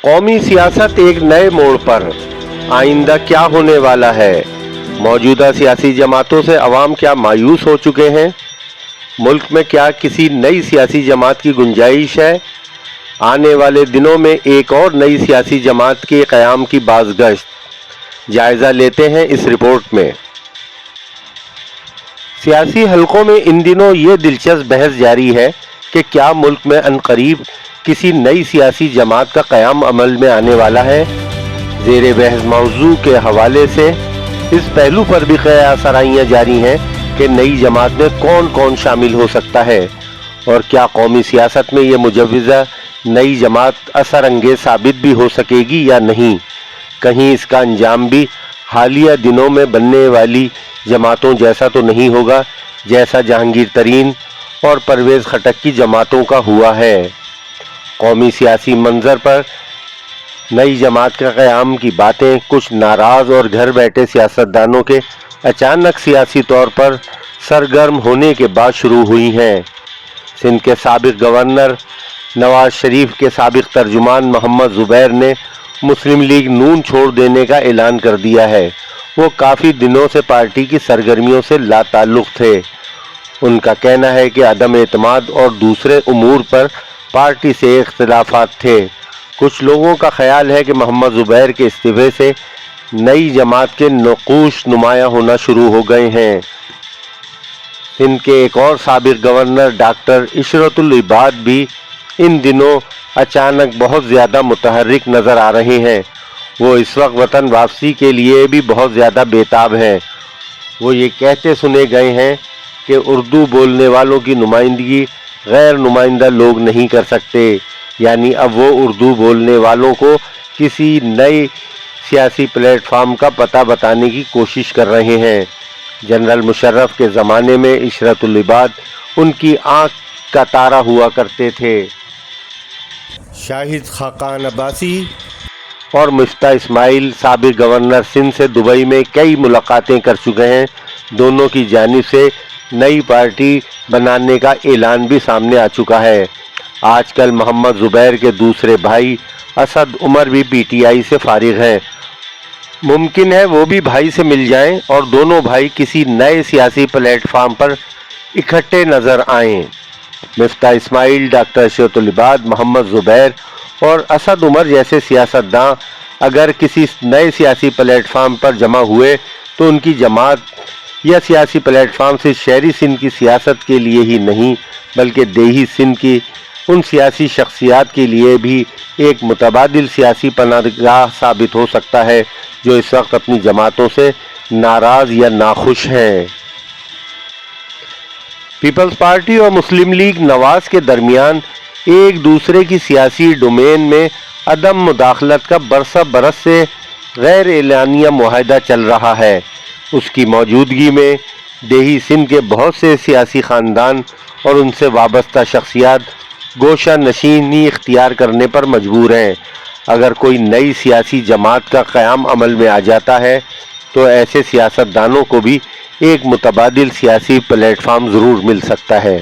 कौमी सियासत एक नए मोड़ पर, आइंदा क्या होने वाला है? मौजूदा सियासी जमातों से अवाम क्या मायूस हो चुके हैं? मुल्क में क्या किसी नई सियासी जमात की गुंजाइश है? आने वाले दिनों में एक और नई सियासी जमात के क़याम की बाज़गश्त, जायज़ा लेते हैं इस रिपोर्ट में। सियासी हलकों में इन दिनों ये दिलचस्प बहस जारी है कि क्या मुल्क में अनकरीब किसी नई सियासी जमात का क़याम अमल में आने वाला है। ज़ेरे बहस मौजू के हवाले से इस पहलू पर भी क़यासराइयाँ जारी हैं कि नई जमात में कौन कौन शामिल हो सकता है और क्या कौमी सियासत में ये मुजव्वज़ा नई जमात असर अंगेज़ साबित भी हो सकेगी या नहीं। कहीं इसका अंजाम भी हालिया दिनों में बनने वाली जमातों जैसा तो नहीं होगा जैसा जहांगीर तरीन और परवेज़ खटक की जमातों का हुआ है। कौमी सियासी मंजर पर नई जमात का क़याम की बातें कुछ नाराज़ और घर बैठे सियासतदानों के अचानक सियासी तौर पर सरगर्म होने के बाद शुरू हुई हैं। सिंध के साबिक़ गवर्नर नवाज शरीफ के साबिक़ तर्जुमान मोहम्मद ज़ुबैर ने मुस्लिम लीग नून छोड़ देने का ऐलान कर दिया है। वो काफ़ी दिनों से पार्टी की सरगर्मियों से लाताल्लुक़ थे। उनका कहना है कि अदम एतमाद और दूसरे उमूर पर पार्टी से इख्तिलाफात थे। कुछ लोगों का ख्याल है कि मोहम्मद ज़ुबैर के इस्तीफ़े से नई जमात के नक़ूश नुमायाँ होना शुरू हो गए हैं। सिंध के एक और साबिक़ गवर्नर डॉक्टर इशरतुल इबाद भी इन दिनों अचानक बहुत ज़्यादा मुतहर्रिक नज़र आ रहे हैं। वो इस वक्त वतन वापसी के लिए भी बहुत ज़्यादा बेताब हैं। वो ये कहते सुने गए हैं कि उर्दू बोलने वालों की नुमाइंदगी गैर नुमाइंदा लोग नहीं कर सकते, यानी अब वो उर्दू बोलने वालों को किसी नए सियासी प्लेटफार्म का पता बताने की कोशिश कर रहे हैं। जनरल मुशर्रफ के ज़माने में इशरतुल इबाद उनकी आँख का तारा हुआ करते थे। शाहिद खाकान अब्बासी और मुफ्ता इस्माइल साबिक़ गवर्नर सिंध से दुबई में कई मुलाकातें कर चुके हैं। दोनों की जानिब से नई पार्टी बनाने का ऐलान भी सामने आ चुका है। आजकल मोहम्मद ज़ुबैर के दूसरे भाई असद उमर भी पीटीआई से फारिग हैं। मुमकिन है वो भी भाई से मिल जाएं और दोनों भाई किसी नए सियासी प्लेटफार्म पर इकट्ठे नज़र आएं। मुफ्ता इस्माइल, डॉक्टर इशरतुल इबाद, मोहम्मद ज़ुबैर और असद उमर जैसे सियासतदान अगर किसी नए सियासी प्लेटफार्म पर जमा हुए तो उनकी जमात या सियासी प्लेटफार्म से शहरी सिंध की सियासत के लिए ही नहीं बल्कि देही सिंध की उन सियासी शख्सियात के लिए भी एक मुतबादिल सियासी पनाहगाह साबित हो सकता है जो इस वक्त अपनी जमातों से नाराज़ या नाखुश हैं। पीपल्स पार्टी और मुस्लिम लीग नवाज के दरमियान एक दूसरे की सियासी डोमेन में अदम मुदाखलत का बरसा बरस से गैर एलानिया मुआहदा चल रहा है। उसकी मौजूदगी में देही सिंध के बहुत से सियासी ख़ानदान और उनसे वाबस्ता शख्सियात गोशा नशीनी इख्तियार करने पर मजबूर हैं। अगर कोई नई सियासी जमात का क़याम अमल में आ जाता है तो ऐसे सियासतदानों को भी एक मुतबादिल सियासी प्लेटफार्म ज़रूर मिल सकता है।